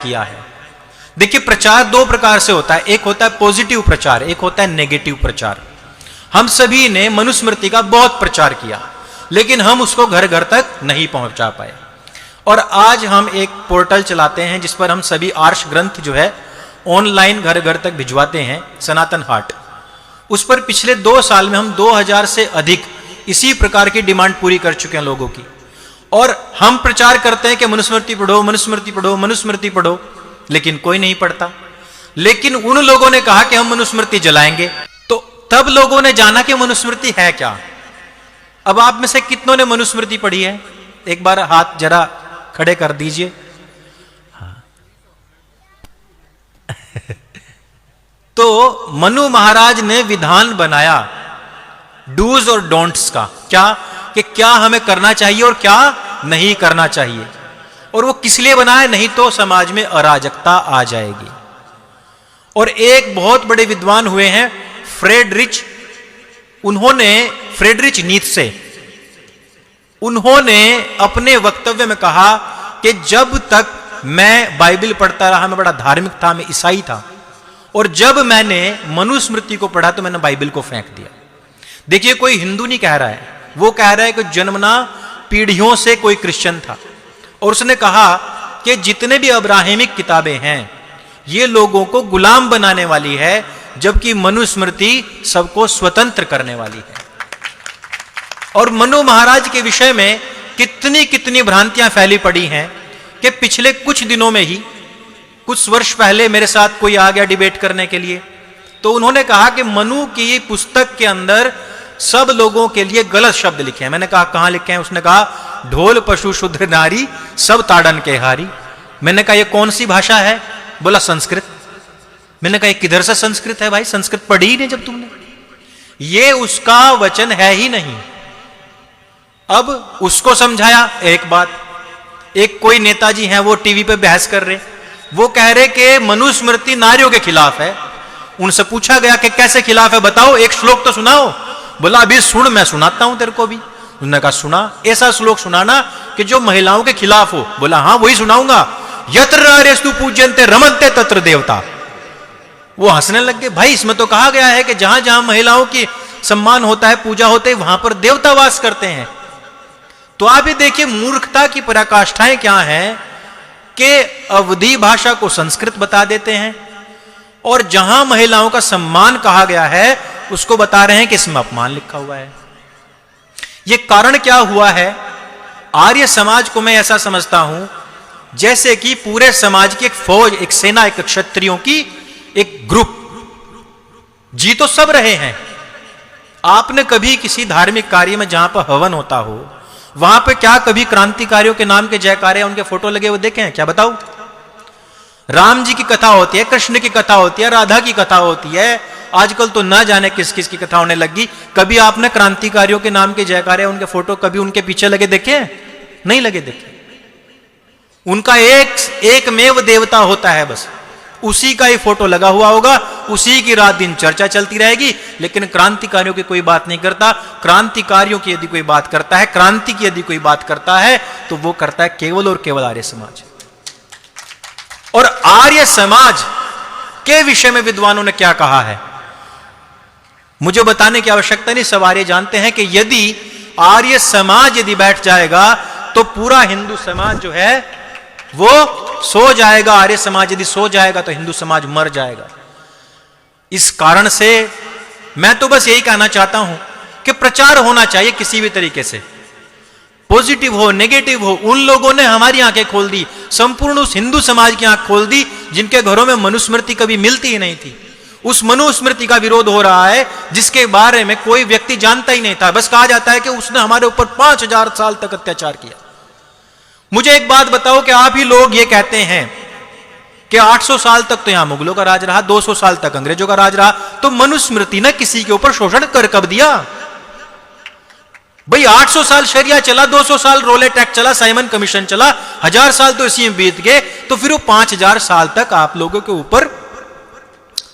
किया है। देखिए, प्रचार दो प्रकार से होता है, एक होता है पॉजिटिव प्रचार, एक होता है नेगेटिव प्रचार। हम सभी ने मनुस्मृति का बहुत प्रचार किया, लेकिन हम उसको घर घर तक नहीं पहुंचा पाए। और आज हम एक पोर्टल चलाते हैं जिस पर हम सभी आर्ष ग्रंथ जो है ऑनलाइन घर घर तक भिजवाते हैं, सनातन हाट। उस पर पिछले 2 साल में हम 2000 से अधिक इसी प्रकार की डिमांड पूरी कर चुके हैं लोगों की। और हम प्रचार करते हैं कि मनुस्मृति पढ़ो, मनुस्मृति पढ़ो, मनुस्मृति पढ़ो, लेकिन कोई नहीं पढ़ता। लेकिन उन लोगों ने कहा कि हम मनुस्मृति जलाएंगे, तो तब लोगों ने जाना कि मनुस्मृति है क्या। अब आप में से कितनों ने मनुस्मृति पढ़ी है? एक बार हाथ जरा खड़े कर दीजिए। हाँ। तो मनु महाराज ने विधान बनाया डूज और डोंट्स का, क्या कि क्या हमें करना चाहिए और क्या नहीं करना चाहिए। और वो किस लिए बनाया? नहीं तो समाज में अराजकता आ जाएगी। और एक बहुत बड़े विद्वान हुए हैं फ्रेडरिच, उन्होंने फ्रेडरिच नीत्शे, उन्होंने अपने वक्तव्य में कहा कि जब तक मैं बाइबल पढ़ता रहा, मैं बड़ा धार्मिक था, मैं ईसाई था, और जब मैंने मनुस्मृति को पढ़ा तो मैंने बाइबल को फेंक दिया। देखिए, कोई हिंदू नहीं कह रहा है, वो कह रहा है कि जन्मना पीढ़ियों से कोई क्रिश्चियन था, और उसने कहा कि जितने भी अब्राहमिक किताबें हैं ये लोगों को गुलाम बनाने वाली है, जबकि मनुस्मृति सबको स्वतंत्र करने वाली है। और मनु महाराज के विषय में कितनी कितनी भ्रांतियां फैली पड़ी हैं कि पिछले कुछ दिनों में ही, कुछ वर्ष पहले मेरे साथ कोई आ गया डिबेट करने के लिए, तो उन्होंने कहा कि मनु की पुस्तक के अंदर सब लोगों के लिए गलत शब्द लिखे हैं। मैंने कहा कहां लिखे हैं? उसने कहा ढोल पशु शुद्र नारी सब ताड़न के हारी। मैंने कहा ये कौन सी भाषा है? बोला संस्कृत। मैंने कहा ये किधर से संस्कृत है भाई? संस्कृत पढ़ी ही नहीं जब तुमने। ये उसका वचन है ही नहीं। अब उसको समझाया एक बात, एक कोई नेताजी हैं वो टीवी पे बहस कर रहे, वो कह रहे कि मनुस्मृति नारियों के खिलाफ है। उनसे पूछा गया कि कैसे खिलाफ है, बताओ, एक श्लोक तो सुनाओ। बोला अभी सुन, मैं सुनाता हूं तेरे को भी। उन्होंने कहा सुना, ऐसा श्लोक सुनाना कि जो महिलाओं के खिलाफ हो। बोला हाँ वही सुनाऊंगा, यत्र नार्यस्तु पूज्यन्ते रमन्ते तत्र देवता। वो हंसने लग गए। भाई इसमें तो कहा गया है कि जहां जहां महिलाओं की सम्मान होता है, पूजा होते है, वहां पर देवता वास करते हैं। तो आप ये देखिए मूर्खता की पराकाष्ठाएं क्या हैं कि अवधी भाषा को संस्कृत बता देते हैं, और जहां महिलाओं का सम्मान कहा गया है उसको बता रहे हैं कि इसमें अपमान लिखा हुआ है। यह कारण क्या हुआ है? आर्य समाज को मैं ऐसा समझता हूं जैसे कि पूरे समाज की एक फौज, एक सेना, एक क्षत्रियों की एक ग्रुप। जी तो सब रहे हैं। आपने कभी किसी धार्मिक कार्य में जहां पर हवन होता हो, वहां पे क्या कभी क्रांतिकारियों के नाम के जयकारे, उनके फोटो लगे हुए देखे हैं क्या? बताओ। राम जी की कथा होती है, कृष्ण की कथा होती है, राधा की कथा होती है, आजकल तो ना जाने किस किस की कथा होने लगी। कभी आपने क्रांतिकारियों के नाम के जयकारे, उनके फोटो कभी उनके पीछे लगे देखे? नहीं लगे देखे। उनका एकमेव देवता होता है, बस उसी का ही फोटो लगा हुआ होगा, उसी की रात दिन चर्चा चलती रहेगी। लेकिन क्रांतिकारियों की कोई बात नहीं करता। क्रांतिकारियों की यदि कोई बात करता है, क्रांति की यदि कोई बात करता है, तो वो करता है केवल और केवल आर्य समाज। और आर्य समाज के विषय में विद्वानों ने क्या कहा है मुझे बताने की आवश्यकता नहीं, सब आर्य जानते हैं कि यदि आर्य समाज यदि बैठ जाएगा तो पूरा हिंदू समाज जो है वो सो जाएगा। आर्य समाज यदि सो जाएगा तो हिंदू समाज मर जाएगा। इस कारण से मैं तो बस यही कहना चाहता हूं कि प्रचार होना चाहिए किसी भी तरीके से, पॉजिटिव हो, नेगेटिव हो। उन लोगों ने हमारी आंखें खोल दी, संपूर्ण उस हिंदू समाज की आंख खोल दी जिनके घरों में मनुस्मृति कभी मिलती ही नहीं थी। उस मनुस्मृति का विरोध हो रहा है जिसके बारे में कोई व्यक्ति जानता ही नहीं था। बस कहा जाता है कि उसने हमारे ऊपर 5000 साल तक अत्याचार किया। मुझे एक बात बताओ कि आप ही लोग ये कहते हैं कि 800 साल तक तो यहां मुगलों का राज रहा, 200 साल तक अंग्रेजों का राज रहा, तो मनुस्मृति ने किसी के ऊपर शोषण कर कब दिया? भाई 800 साल शरिया चला, 200 साल रोलेट एक्ट चला, साइमन कमीशन चला, 1000 साल तो इसी में बीत गए, तो फिर वो 5000 साल तक आप लोगों के ऊपर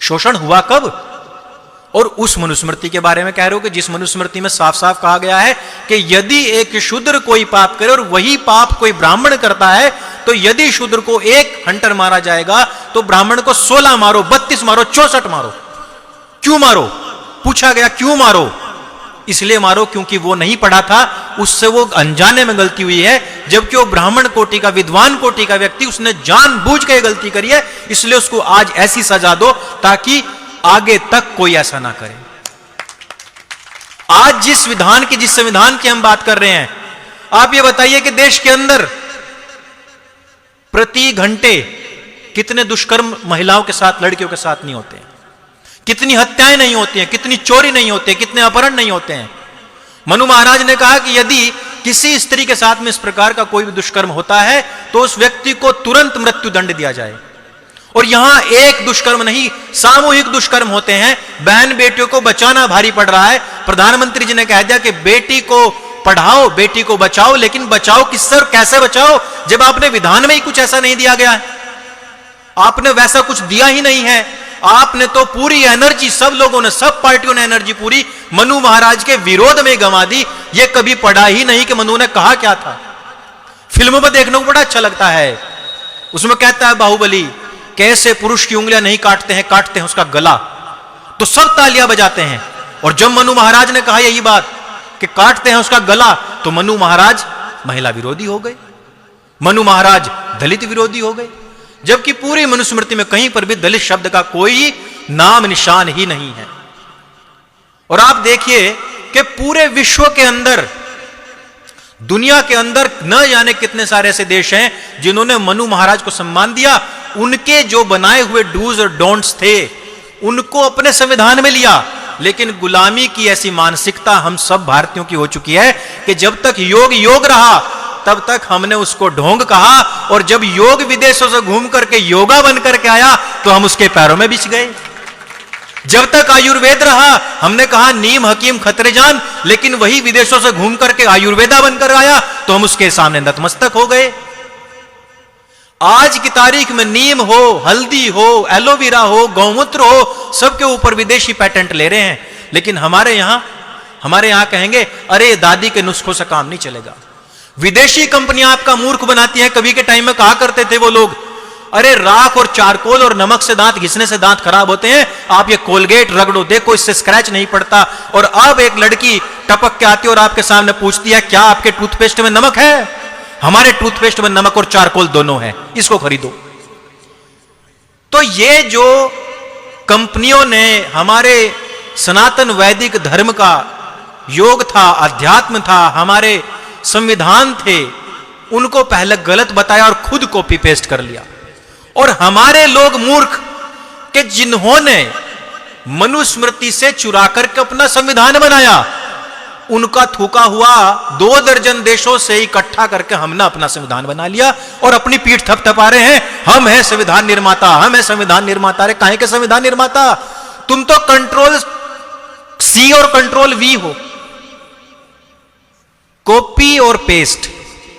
शोषण हुआ कब? और उस मनुस्मृति के बारे में कह रहे हो कि जिस मनुस्मृति में साफ साफ कहा गया है कि यदि एक शूद्र कोई पाप करे और वही पाप कोई ब्राह्मण करता है तो यदि शूद्र को 1 हंटर मारा जाएगा तो ब्राह्मण को 16 मारो, 32 मारो, 64 मारो। क्यों मारो? पूछा गया क्यों मारो? इसलिए मारो क्योंकि वो नहीं पढ़ा था, उससे वो अनजाने में गलती हुई है, जबकि वो ब्राह्मण कोटि का, विद्वान कोटि का व्यक्ति, उसने जानबूझ के गलती करी है, इसलिए उसको आज ऐसी सजा दो ताकि आगे तक कोई ऐसा ना करे। आज जिस संविधान की हम बात कर रहे हैं, आप ये बताइए कि देश के अंदर प्रति घंटे कितने दुष्कर्म महिलाओं के साथ, लड़कियों के साथ नहीं होते हैं, कितनी हत्याएं नहीं होती हैं, कितनी चोरी नहीं होते, कितने अपहरण नहीं होते हैं। मनु महाराज ने कहा कि यदि किसी स्त्री के साथ में इस प्रकार का कोई भी दुष्कर्म होता है तो उस व्यक्ति को तुरंत मृत्यु दंड दिया जाए। और यहां एक दुष्कर्म नहीं, सामूहिक दुष्कर्म होते हैं। बहन बेटियों को बचाना भारी पड़ रहा है। प्रधानमंत्री जी ने कह दिया कि बेटी को पढ़ाओ, बेटी को बचाओ, लेकिन बचाओ किससे और कैसे बचाओ, जब आपने विधान में ही कुछ ऐसा नहीं दिया गया है, आपने वैसा कुछ दिया ही नहीं है। आपने तो पूरी एनर्जी, सब लोगों ने, सब पार्टियों ने एनर्जी पूरी मनु महाराज के विरोध में गंवा दी। ये कभी पढ़ा ही नहीं कि मनु ने कहा क्या था। फिल्मों में देखने को बड़ा अच्छा लगता है, उसमें कहता है बाहुबली कैसे पुरुष की उंगलियां नहीं काटते हैं, काटते हैं उसका गला, तो सब तालियां बजाते हैं। और जब मनु महाराज ने कहा यही बात कि काटते हैं उसका गला, तो मनु महाराज महिला विरोधी हो गए, मनु महाराज दलित विरोधी हो गए, जबकि पूरी मनुस्मृति में कहीं पर भी दलित शब्द का कोई नाम निशान ही नहीं है। और आप देखिए कि पूरे विश्व के अंदर, दुनिया के अंदर न जाने कितने सारे ऐसे देश हैं जिन्होंने मनु महाराज को सम्मान दिया। उनके जो बनाए हुए डूज और डोंट्स थे उनको अपने संविधान में लिया, लेकिन गुलामी की ऐसी मानसिकता हम सब भारतीयों की हो चुकी है कि जब तक योग योग रहा तब तक हमने उसको ढोंग कहा, और जब योग विदेशों से घूम करके योगा बन करके आया तो हम उसके पैरों में बिछ गए। जब तक आयुर्वेद रहा हमने कहा नीम हकीम खतरे जान, लेकिन वही विदेशों से घूम करके आयुर्वेदा बनकर आया तो हम उसके सामने नतमस्तक हो गए। आज की तारीख में नीम हो, हल्दी हो, एलोवेरा हो, गौमूत्र हो, सबके ऊपर विदेशी पेटेंट ले रहे हैं, लेकिन हमारे यहां कहेंगे अरे दादी के नुस्खों से काम नहीं चलेगा। विदेशी कंपनियां आपका मूर्ख बनाती हैं। कभी के टाइम में कहा करते थे वो लोग, अरे राख और चारकोल और नमक से दांत घिसने से दांत खराब होते हैं, आप ये कोलगेट रगड़ो, देखो इससे स्क्रैच नहीं पड़ता। और अब एक लड़की टपक के आती है और आपके सामने पूछती है क्या आपके टूथपेस्ट में नमक है? हमारे टूथपेस्ट में नमक और चारकोल दोनों है, इसको खरीदो। तो ये जो कंपनियों ने हमारे सनातन वैदिक धर्म का, योग था, अध्यात्म था, हमारे संविधान थे, उनको पहले गलत बताया और खुद कॉपी पेस्ट कर लिया। और हमारे लोग मूर्ख के जिन्होंने मनुस्मृति से चुरा करके अपना संविधान बनाया, उनका थूका हुआ 2 दर्जन देशों से इकट्ठा करके हमने अपना संविधान बना लिया और अपनी पीठ थपथपा रहे हैं, हम हैं संविधान निर्माता, हम हैं संविधान निर्माता। अरे काहे के संविधान निर्माता? तुम तो कंट्रोल सी और कंट्रोल वी हो, कॉपी और पेस्ट।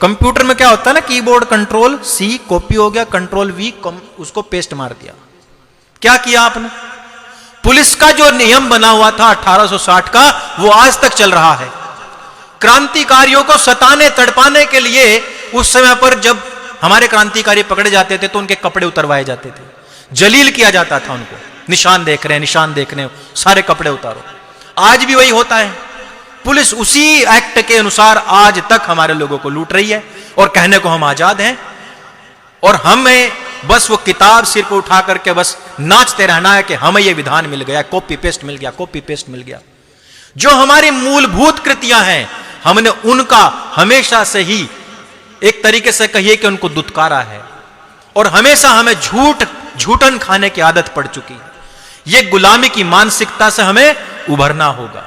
कंप्यूटर में क्या होता है ना, कीबोर्ड कंट्रोल सी कॉपी हो गया, कंट्रोल वी उसको पेस्ट मार दिया। क्या किया आपने? पुलिस का जो नियम बना हुआ था 1860 का, वो आज तक चल रहा है। क्रांतिकारियों को सताने तड़पाने के लिए उस समय पर जब हमारे क्रांतिकारी पकड़े जाते थे तो उनके कपड़े उतरवाए जाते थे, जलील किया जाता था उनको। निशान देख रहे हैं, निशान देख रहे हैं, सारे कपड़े उतारो। आज भी वही होता है। पुलिस उसी एक्ट के अनुसार आज तक हमारे लोगों को लूट रही है और कहने को हम आजाद हैं, और हमें बस वो किताब सिर पर उठा करके बस नाचते रहना है कि हमें ये विधान मिल गया, कॉपी पेस्ट मिल गया, कॉपी पेस्ट मिल गया। जो हमारी मूलभूत कृतियां हैं हमने उनका हमेशा से ही एक तरीके से कहिए कि उनको दुत्कारा है, और हमेशा हमें झूठन खाने की आदत पड़ चुकी है। ये गुलामी की मानसिकता से हमें उभरना होगा,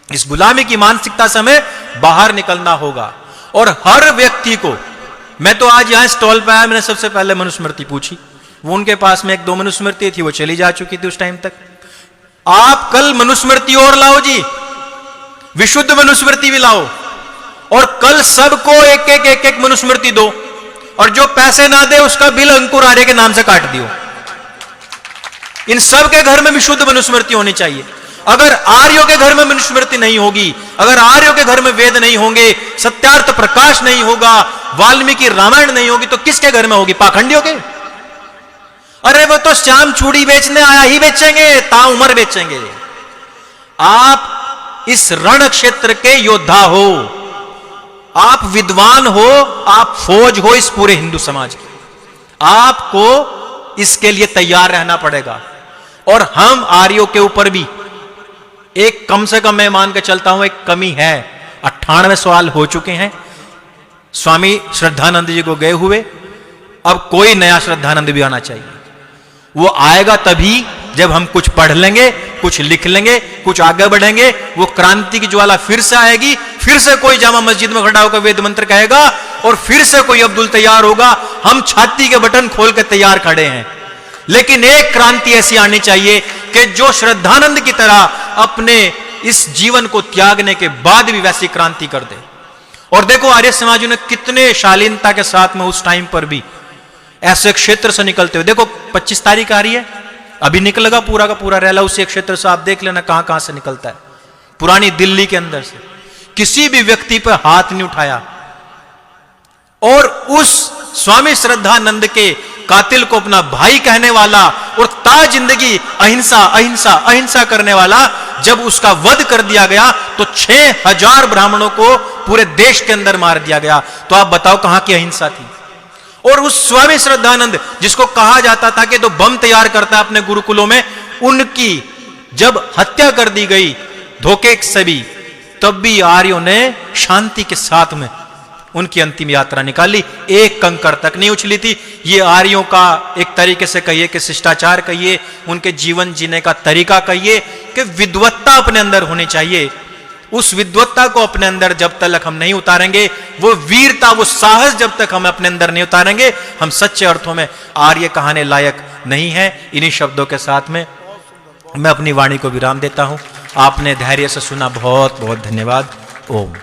इस गुलामी की मानसिकता से हमें बाहर निकलना होगा। और हर व्यक्ति को, मैं तो आज यहां स्टॉल पे आया, मैंने सबसे पहले मनुस्मृति पूछी, वो उनके पास में 1-2 मनुस्मृति थी, वो चली जा चुकी थी उस टाइम तक। आप कल मनुस्मृति और लाओ जी, विशुद्ध मनुस्मृति भी लाओ, और कल सबको एक मनुस्मृति दो, और जो पैसे ना दे उसका बिल अंकुर आर्य के नाम से काट दियो। इन सब के घर में विशुद्ध मनुस्मृति होनी चाहिए। अगर आर्यों के घर में मनुस्मृति नहीं होगी, अगर आर्यों के घर में वेद नहीं होंगे, सत्यार्थ प्रकाश नहीं होगा, वाल्मीकि रामायण नहीं होगी तो किसके घर में होगी? पाखंडियों के। अरे वो तो श्याम चूड़ी बेचने आया ही बेचेंगे, ताउमर बेचेंगे। आप इस रण क्षेत्र के योद्धा हो, आप विद्वान हो, आप फौज हो इस पूरे हिंदू समाज की, आपको इसके लिए तैयार रहना पड़ेगा। और हम आर्यों के ऊपर भी एक, कम से कम मैं मान के चलता हूं, एक कमी है। 98 सवाल हो चुके हैं, स्वामी श्रद्धानंद जी को गए हुए, अब कोई नया श्रद्धानंद भी आना चाहिए। वो आएगा तभी जब हम कुछ पढ़ लेंगे, कुछ लिख लेंगे, कुछ आगे बढ़ेंगे। वो क्रांति की ज्वाला फिर से आएगी, फिर से कोई जामा मस्जिद में खड़ा होकर वेद मंत्र कहेगा और फिर से कोई अब्दुल तैयार होगा। हम छाती के बटन खोल के तैयार खड़े हैं, लेकिन एक क्रांति ऐसी आनी चाहिए कि जो श्रद्धानंद की तरह अपने इस जीवन को त्यागने के बाद भी वैसी क्रांति कर दे। और देखो आर्य समाज ने कितने शालीनता के साथ में उस टाइम पर भी ऐसे क्षेत्र से निकलते हुए, देखो 25 तारीख आ रही है, अभी निकलेगा पूरा का पूरा रैला उसी क्षेत्र से। आप देख लेना कहां कहां से निकलता है। पुरानी दिल्ली के अंदर से किसी भी व्यक्ति पर हाथ नहीं उठाया, और उस स्वामी श्रद्धानंद के कातिल को अपना भाई कहने वाला और ता जिंदगी अहिंसा अहिंसा अहिंसा करने वाला, जब उसका वध कर दिया गया तो 6000 ब्राह्मणों को पूरे देश के अंदर मार दिया गया। तो आप बताओ कहां की अहिंसा थी? और उस स्वामी श्रद्धानंद जिसको कहा जाता था कि तो बम तैयार करता है अपने गुरुकुलों में, उनकी जब हत्या कर दी गई धोखे से भी, तब भी आर्यों ने शांति के साथ में उनकी अंतिम यात्रा निकाली, एक कंकड़ तक नहीं उछली थी। ये आर्यों का एक तरीके से कहिए कि शिष्टाचार कहिए, उनके जीवन जीने का तरीका कहिए कि विद्वत्ता अपने अंदर होनी चाहिए। उस विद्वत्ता को अपने अंदर जब तक हम नहीं उतारेंगे, वो वीरता, वो साहस जब तक हम अपने अंदर नहीं उतारेंगे, हम सच्चे अर्थों में आर्य कहने लायक नहीं है। इन्हीं शब्दों के साथ में मैं अपनी वाणी को विराम देता हूं। आपने धैर्य से सुना, बहुत बहुत धन्यवाद। ओम।